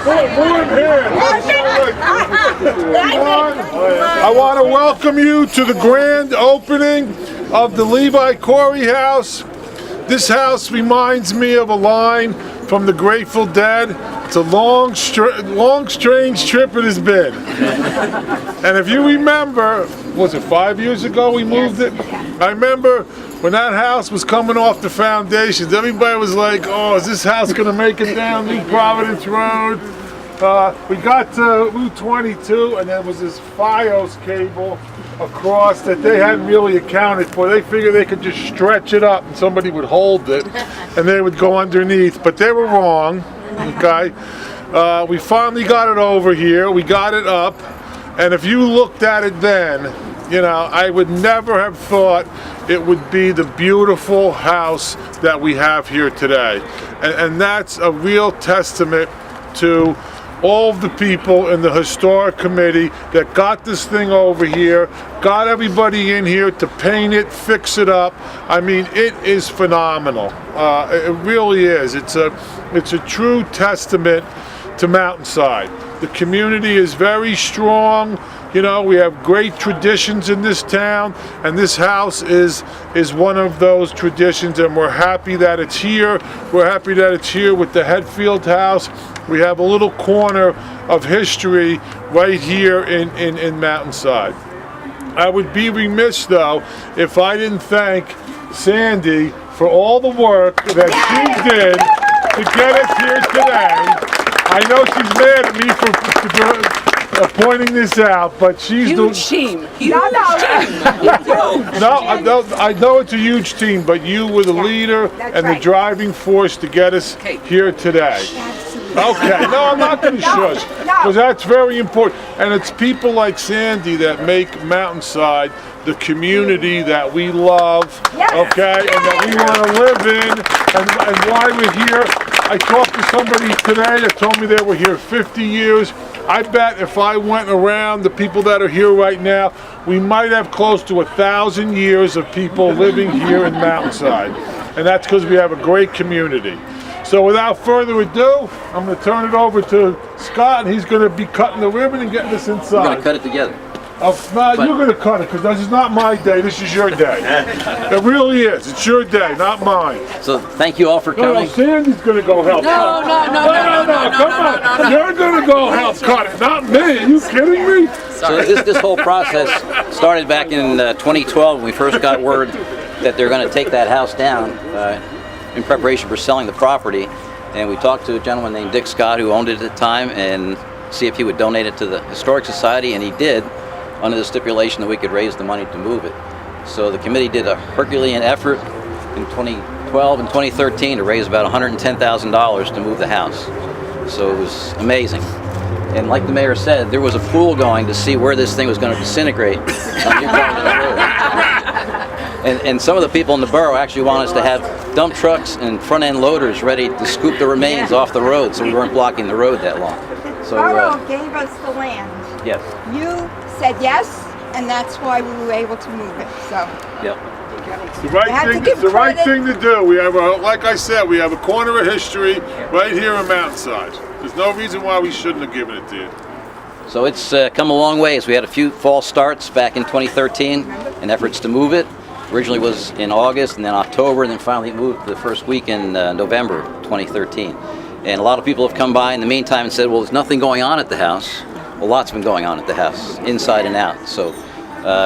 I want to welcome you to the grand opening of the Levi Cory house. This house reminds me of a line from the Grateful Dead. It's a long, strange trip it has been. And if you remember, was it 5 years ago we moved it? I remember when that house was coming off the foundations, everybody was like, oh, is this house going to make it down New Providence Road? We got to Route 22, and there was this FiOS cable across that they hadn't really accounted for. They figured they could just stretch it up and somebody would hold it and they would go underneath, but they were wrong. Okay, we finally got it over here, we got it up, and if you looked at it then, you know, I would never have thought it would be the beautiful house that we have here today. And that's a real testament to all of the people in the historic committee that got this thing over here, got everybody in here to paint it, fix it up. I mean, it is phenomenal. It really is. It's a true testament to Mountainside. The community is very strong. You know, we have great traditions in this town, and this house is one of those traditions, and we're happy that it's here. We're happy that it's here with the Hetfield house. We have a little corner of history right here in Mountainside. I would be remiss, though, if I didn't thank Sandy for all the work that she did to get us here today. I know she's mad at me for pointing this out, but she's huge team. No, I know it's a huge team, but you were the leader and the driving force to get us here today. Okay, no, I'm not going to shush, because that's very important. And it's people like Sandy that make Mountainside the community that we love, okay, and that we want to live in, and why we're here. I talked to somebody today that told me they were here 50 years. I bet if I went around the people that are here right now, we might have close to 1,000 years of people living here in Mountainside. And that's because we have a great community. So without further ado, I'm going to turn it over to Scott, and he's going to be cutting the ribbon and getting us inside. We're going to cut it together. You're going to cut it, because this is not my day, this is your day. It really is. It's your day, not mine. So thank you all for coming. No, Sandy's going to go help cut it. No, come on. You're going to go help cut it, not me. Are you kidding me? So this whole process started back in 2012 when we first got word that they're going to take that house down in preparation for selling the property. And we talked to a gentleman named Dick Scott who owned it at the time and see if he would donate it to the Historic Society, and he did, under the stipulation that we could raise the money to move it. So the committee did a Herculean effort in 2012 and 2013 to raise about $110,000 to move the house. So it was amazing. And like the mayor said, there was a pool going to see where this thing was going to disintegrate. And some of the people in the borough actually want us to have dump trucks and front-end loaders ready to scoop the remains off the road so we weren't blocking the road that long. So, borough gave us the land. Yes. You said yes, and that's why we were able to move it. So. Yep. It's the right thing to do. We have, like I said, we have a corner of history right here in Mountainside. There's no reason why we shouldn't have given it to you. So it's come a long ways. We had a few false starts back in 2013 in efforts to move it. Originally was in August and then October, and then finally moved the first week in November 2013. And a lot of people have come by in the meantime and said, well, there's nothing going on at the house. Well, lots been going on at the house, inside and out. So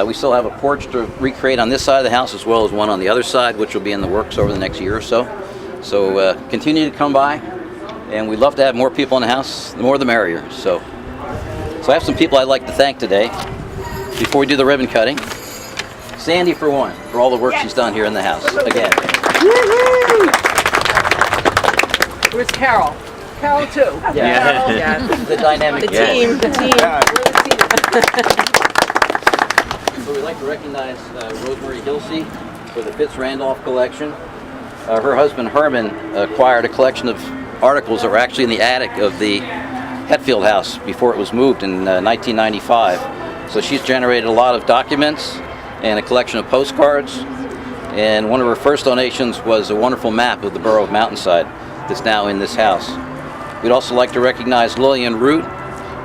we still have a porch to recreate on this side of the house as well as one on the other side, which will be in the works over the next year or so. So continue to come by, and we'd love to have more people in the house. The more the merrier. So I have some people I'd like to thank today before we do the ribbon cutting. Sandy, for one, for all the work she's done here in the house, again. Where's Carol? Carol too. Yeah. Carol, yeah. The dynamic. The team. Yeah. So we'd like to recognize Rosemary Hilsey for the Fitz-Randolph collection. Her husband Herman acquired a collection of articles that were actually in the attic of the Hetfield house before it was moved in 1995. So she's generated a lot of documents and a collection of postcards. And one of her first donations was a wonderful map of the borough of Mountainside that's now in this house. We'd also like to recognize Lillian Root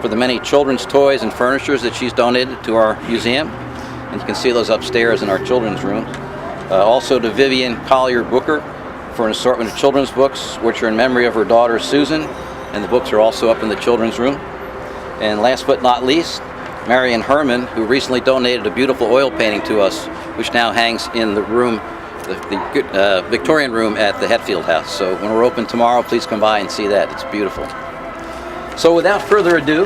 for the many children's toys and furnitures that she's donated to our museum. And you can see those upstairs in our children's room. Also to Vivian Collier Booker for an assortment of children's books, which are in memory of her daughter Susan, and the books are also up in the children's room. And last but not least, Marion Herman, who recently donated a beautiful oil painting to us, which now hangs in the room, the Victorian room at the Hetfield House. So when we're open tomorrow, please come by and see that. It's beautiful. So without further ado,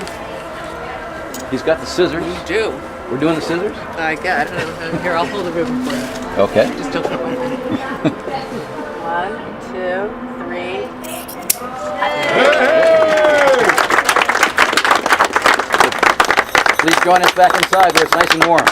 he's got the scissors. You do. We're doing the scissors? I got it. Here, I'll hold the ribbon for you. Okay. Just don't put my hand. 1, 2, 3. Please join us back inside where it's nice and warm.